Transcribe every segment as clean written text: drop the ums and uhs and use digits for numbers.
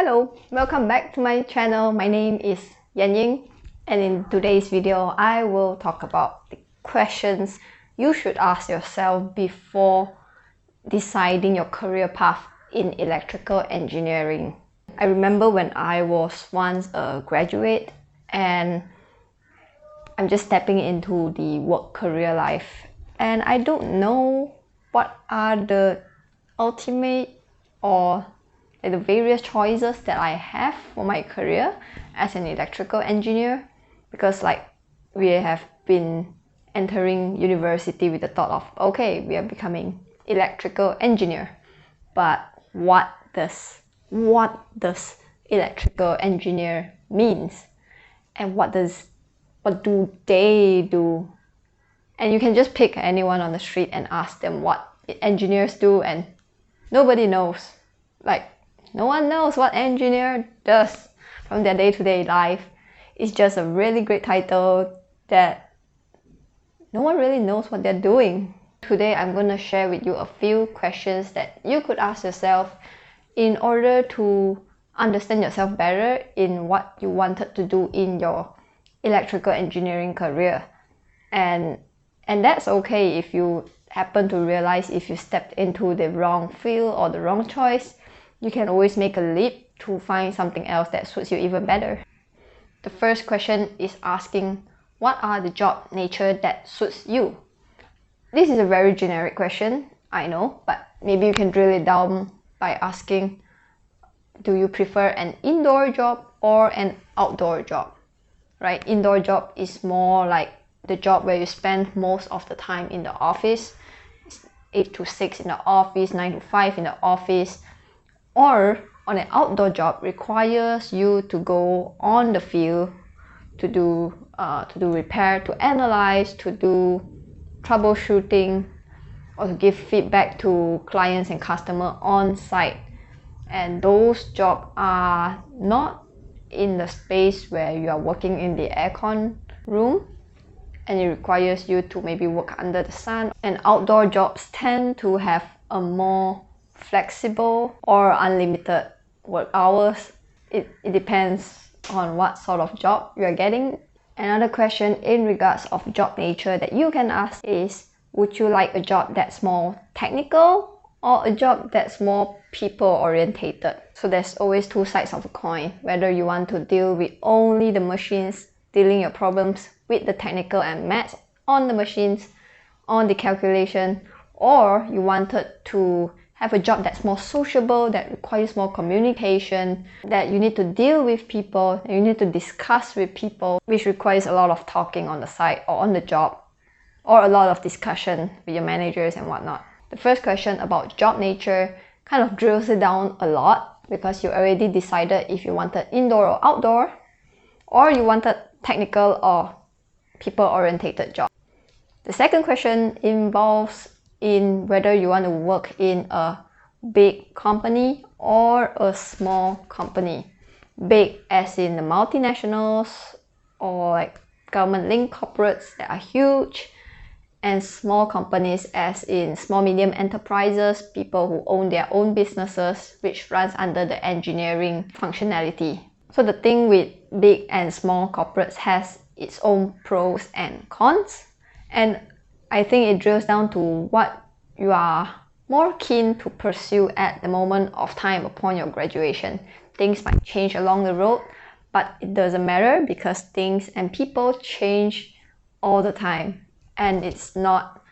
Hello, welcome back to my channel. My name is Yan Ying, and in today's video I will talk about the questions you should ask yourself before deciding your career path in electrical engineering. I remember when I was once a graduate and I'm just stepping into the work career life, and I don't know what are the ultimate or the various choices that I have for my career as an electrical engineer, because we have been entering university with the thought of, okay, we are becoming electrical engineer, but what does electrical engineer means, and what do they do? And you can just pick anyone on the street and ask them what engineers do, and nobody knows. No one knows what engineer does from their day-to-day life. It's just a really great title that no one really knows what they're doing. Today I'm going to share with you a few questions that you could ask yourself in order to understand yourself better in what you wanted to do in your electrical engineering career. And that's okay if you happen to realize if you stepped into the wrong field or the wrong choice. You can always make a leap to find something else that suits you even better. The first question is asking, what are the job nature that suits you? This is a very generic question, I know, but maybe you can drill it down by asking, do you prefer an indoor job or an outdoor job? Right? Indoor job is more like the job where you spend most of the time in the office. It's 8 to 6 in the office, 9 to 5 in the office. Or on an outdoor job requires you to go on the field to do repair, to analyze, to do troubleshooting, or to give feedback to clients and customers on site. And those jobs are not in the space where you are working in the aircon room, and it requires you to maybe work under the sun. And outdoor jobs tend to have a more flexible or unlimited work hours. It depends on what sort of job you are getting. Another question in regards of job nature that you can ask is, would you like a job that's more technical or a job that's more people orientated? So there's always two sides of a coin, whether you want to deal with only the machines, dealing your problems with the technical and maths on the machines, on the calculation, or you wanted to have a job that's more sociable, that requires more communication, that you need to deal with people, you need to discuss with people, which requires a lot of talking on the side or on the job, or a lot of discussion with your managers and whatnot. The first question about job nature kind of drills it down a lot, because you already decided if you wanted indoor or outdoor, or you wanted technical or people-orientated job. The second question involves in whether you want to work in a big company or a small company. Big as in the multinationals or like government-linked corporates that are huge, and small companies as in small medium enterprises, people who own their own businesses, which runs under the engineering functionality. So the thing with big and small corporates has its own pros and cons, and I think it drills down to what you are more keen to pursue at the moment of time upon your graduation. Things might change along the road, but it doesn't matter, because things and people change all the time, and it's not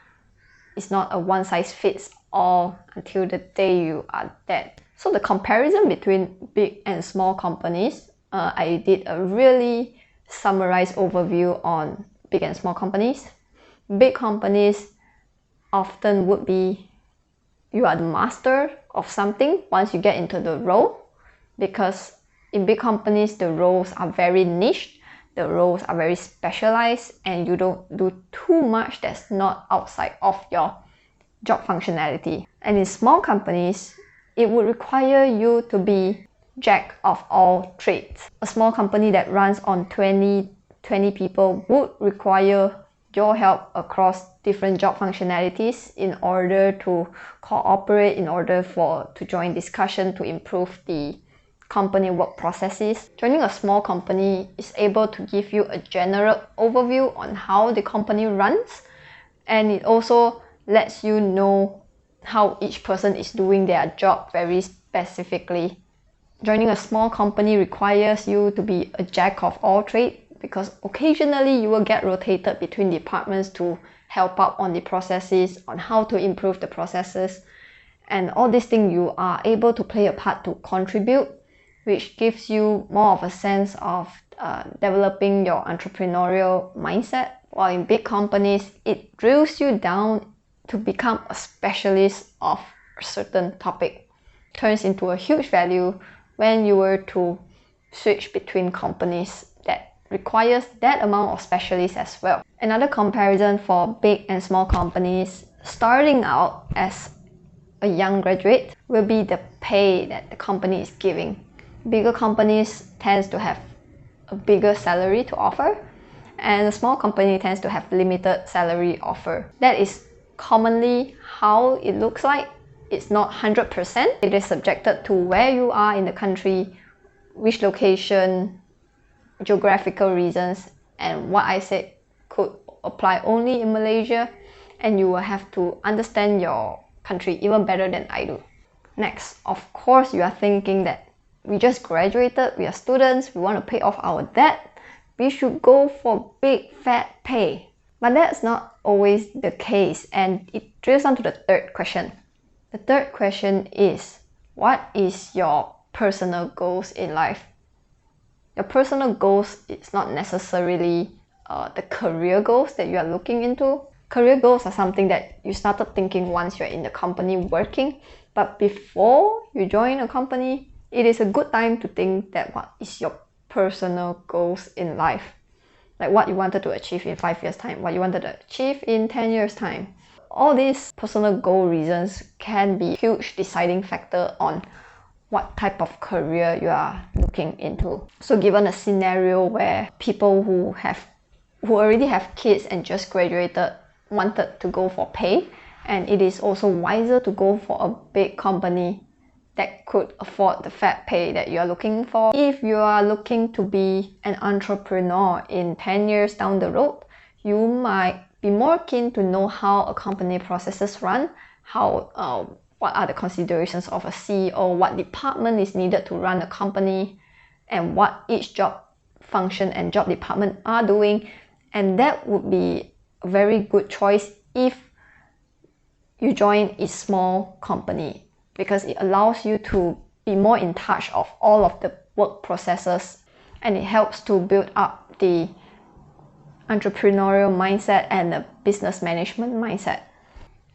a one-size-fits-all until the day you are dead. So the comparison between big and small companies, I did a really summarized overview on big and small companies. Big companies often would be you are the master of something once you get into the role, because in big companies the roles are very niche, the roles are very specialized, and you don't do too much that's not outside of your job functionality. And in small companies, it would require you to be jack of all trades. A small company that runs on 20 people would require your help across different job functionalities in order to cooperate, in order to join discussion to improve the company work processes. Joining a small company is able to give you a general overview on how the company runs, and it also lets you know how each person is doing their job very specifically. Joining a small company requires you to be a jack of all trades, because occasionally you will get rotated between departments to help out on the processes, on how to improve the processes, and all these things you are able to play a part to contribute, which gives you more of a sense of developing your entrepreneurial mindset. While in big companies, it drills you down to become a specialist of a certain topic. Turns into a huge value when you were to switch between companies that requires that amount of specialists as well. Another comparison for big and small companies starting out as a young graduate will be the pay that the company is giving. Bigger companies tends to have a bigger salary to offer, and a small company tends to have limited salary offer. That is commonly how it looks like. It's not 100%. It is subjected to where you are in the country, which location, geographical reasons, and what I said could apply only in Malaysia, and you will have to understand your country even better than I do. Next, of course, you are thinking that we just graduated, we are students, we want to pay off our debt, we should go for big fat pay. But that's not always the case, and it drills down to the third question. The third question is, what is your personal goals in life? Your personal goals is not necessarily the career goals that you are looking into. Career goals are something that you started thinking once you're in the company working, but before you join a company, it is a good time to think that what is your personal goals in life. Like what you wanted to achieve in 5 years' time, what you wanted to achieve in 10 years' time. All these personal goal reasons can be a huge deciding factor on what type of career you are looking into. So given a scenario where people who already have kids and just graduated wanted to go for pay, and it is also wiser to go for a big company that could afford the fat pay that you are looking for. If you are looking to be an entrepreneur in 10 years down the road, you might be more keen to know how a company processes run, what are the considerations of a CEO, what department is needed to run a company, and what each job function and job department are doing. And that would be a very good choice if you join a small company, because it allows you to be more in touch of all of the work processes, and it helps to build up the entrepreneurial mindset and the business management mindset.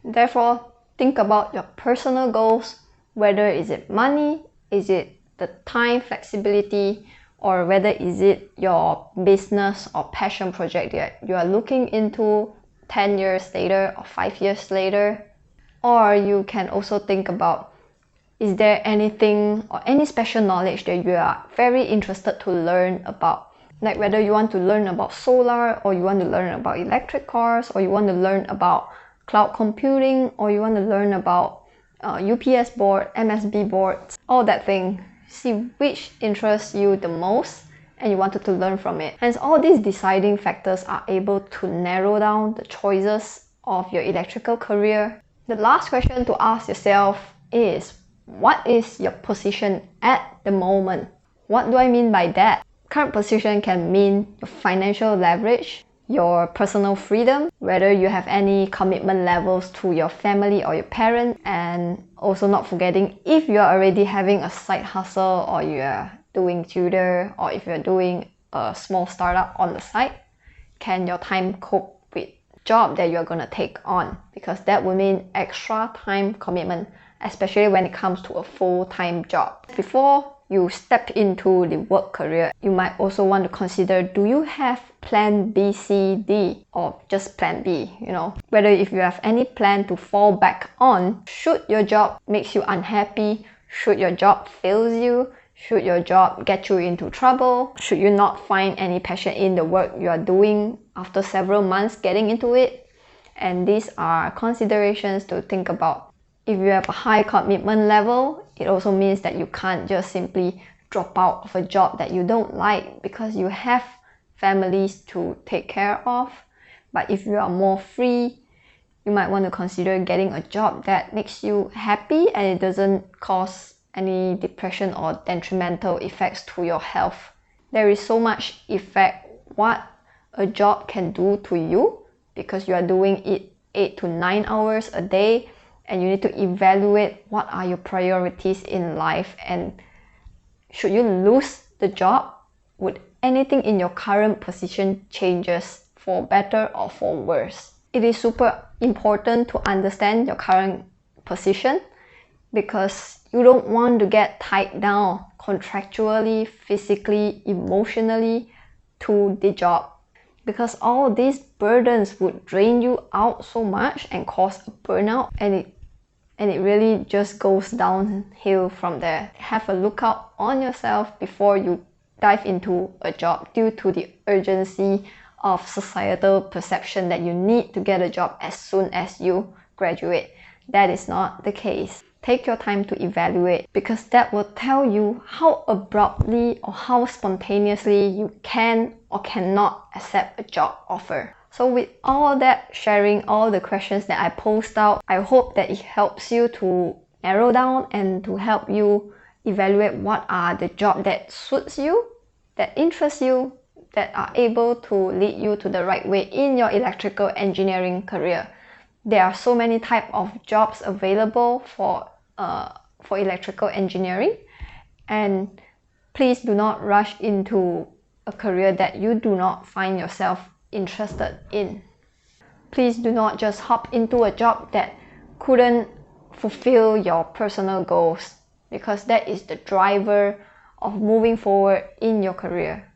Therefore, think about your personal goals, whether is it money, is it the time flexibility, or whether is it your business or passion project that you are looking into 10 years later or 5 years later. Or you can also think about, is there anything or any special knowledge that you are very interested to learn about? Like whether you want to learn about solar, or you want to learn about electric cars, or you want to learn about cloud computing, or you want to learn about UPS board, MSB boards, all that thing. See which interests you the most and you wanted to learn from it. Hence, all these deciding factors are able to narrow down the choices of your electrical career. The last question to ask yourself is, what is your position at the moment? What do I mean by that? Current position can mean your financial leverage, your personal freedom, whether you have any commitment levels to your family or your parents, and also not forgetting if you're already having a side hustle, or you're doing tutor, or if you're doing a small startup on the side, can your time cope with job that you're gonna take on? Because that will mean extra time commitment, especially when it comes to a full-time job. Before you step into the work career, you might also want to consider, do you have plan B, C, D, or just plan B, whether if you have any plan to fall back on, should your job makes you unhappy, should your job fails you, should your job get you into trouble, should you not find any passion in the work you are doing after several months getting into it. And these are considerations to think about. If you have a high commitment level, it also means that you can't just simply drop out of a job that you don't like because you have families to take care of. But if you are more free, you might want to consider getting a job that makes you happy and it doesn't cause any depression or detrimental effects to your health. There is so much effect what a job can do to you because you are doing it 8 to 9 hours a day, and you need to evaluate what are your priorities in life, and should you lose the job, would anything in your current position changes for better or for worse? It is super important to understand your current position because you don't want to get tied down contractually, physically, emotionally to the job, because all these burdens would drain you out so much and cause a burnout, and it really just goes downhill from there. Have a lookout on yourself before you dive into a job due to the urgency of societal perception that you need to get a job as soon as you graduate. That is not the case. Take your time to evaluate, because that will tell you how abruptly or how spontaneously you can or cannot accept a job offer. So with all that sharing, all the questions that I post out, I hope that it helps you to narrow down and to help you evaluate what are the jobs that suits you, that interests you, that are able to lead you to the right way in your electrical engineering career. There are so many types of jobs available for electrical engineering, and please do not rush into a career that you do not find yourself interested in. Please do not just hop into a job that couldn't fulfill your personal goals, because that is the driver of moving forward in your career.